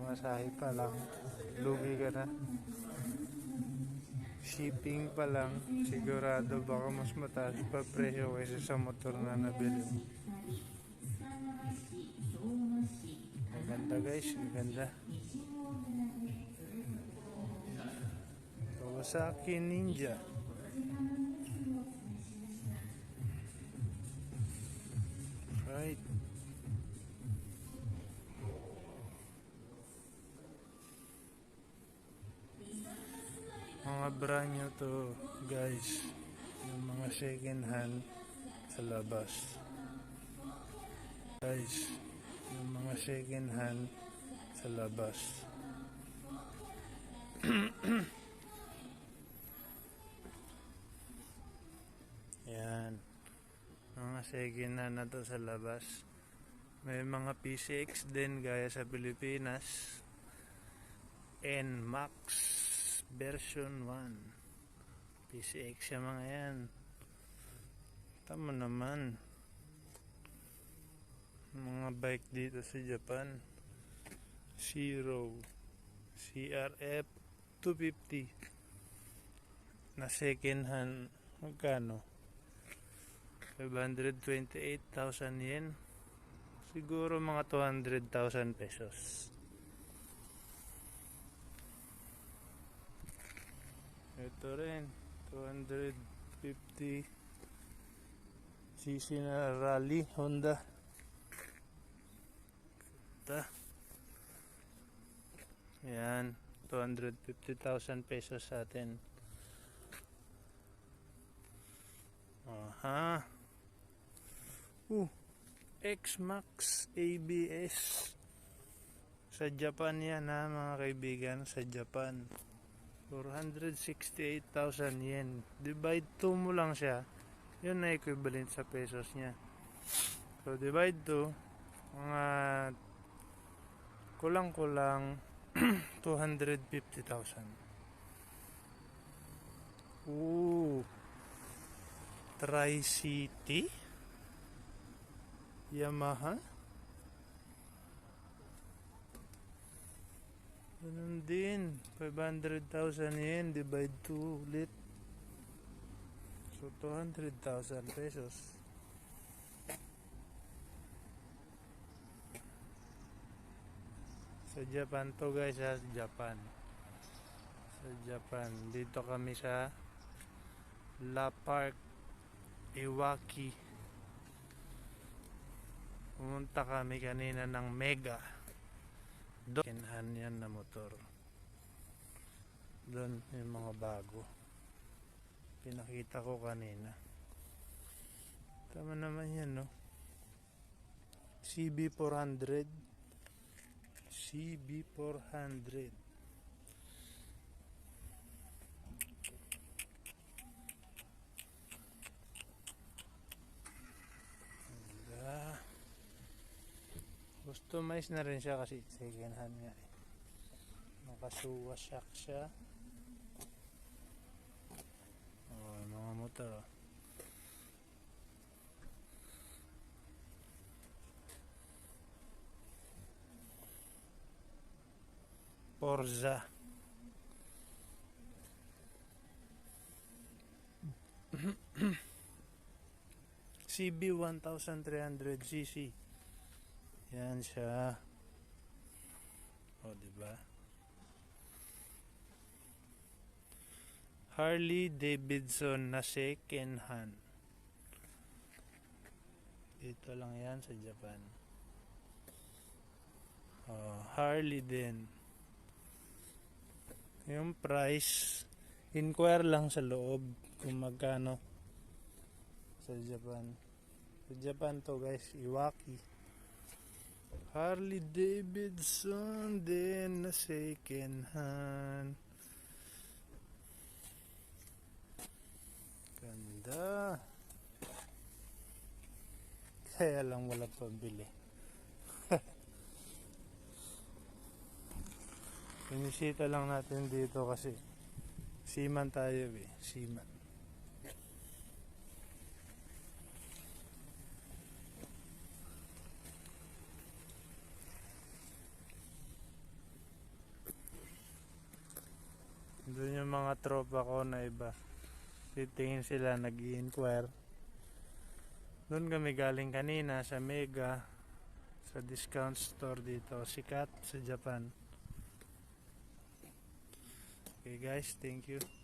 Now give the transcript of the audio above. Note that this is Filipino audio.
Pamasahe pa lang, lugi ka na. Shipping pa lang, sigurado baka mas mataas pa presyo kaysa sa motor na nabili mo. Maganda guys, maganda. Kawasaki Ninja. Right. Mga brand new to guys, yung mga second hand sa labas guys, yung mga second hand sa labas. Yan, mga second hand na to sa labas. May mga PCX din gaya sa Pilipinas, NMAX version 1 PCX yung mga yan. Tama naman, mga bike dito sa Japan. Zero CRF 250 na second hand, magkano? 528,000 yen, siguro mga 200,000 pesos. Ito rin 250 cc na Harley Honda. Ito. Yan, 250,000 pesos sa atin. Aha. X-Max ABS. Sa Japan yan ha mga kaibigan, sa Japan. 468,000 yen. Divide 2 mo lang siya, yun na equivalent sa pesos niya. So divide 2, mga kulang-kulang 250,000. Tri-City Yamaha. Ganun din, 500,000 yen, divide 2 ulit. So 200,000 pesos. Sa Japan to guys, sa Japan. Sa Japan, dito kami sa La Park, Iwaki. Pumunta kami kanina ng Mega. Doon yan na motor. Doon yung mga bago. Pinakita ko kanina. Tama naman yan, no? CB400. CB400. Customize na rin siya kasi second hand nga eh. Nakasuwa shock siya. mga motor. Oh. Forza. CB 1300cc. Yan siya. O, diba? Harley Davidson na second hand. Dito lang yan sa Japan. Oh, Harley din. Yung price, inquire lang sa loob kung magkano sa Japan. Sa Japan to guys, Iwaki. Harley Davidson din na second hand. Ganda. Kaya lang wala pabili. Inisita lang natin dito kasi seaman tayo eh. Seaman. Doon yung mga tropa ko na iba. Titingin sila, nag-i-inquire. Doon kami galing kanina sa Mega, sa discount store dito. Sikat sa Japan. Okay guys, thank you.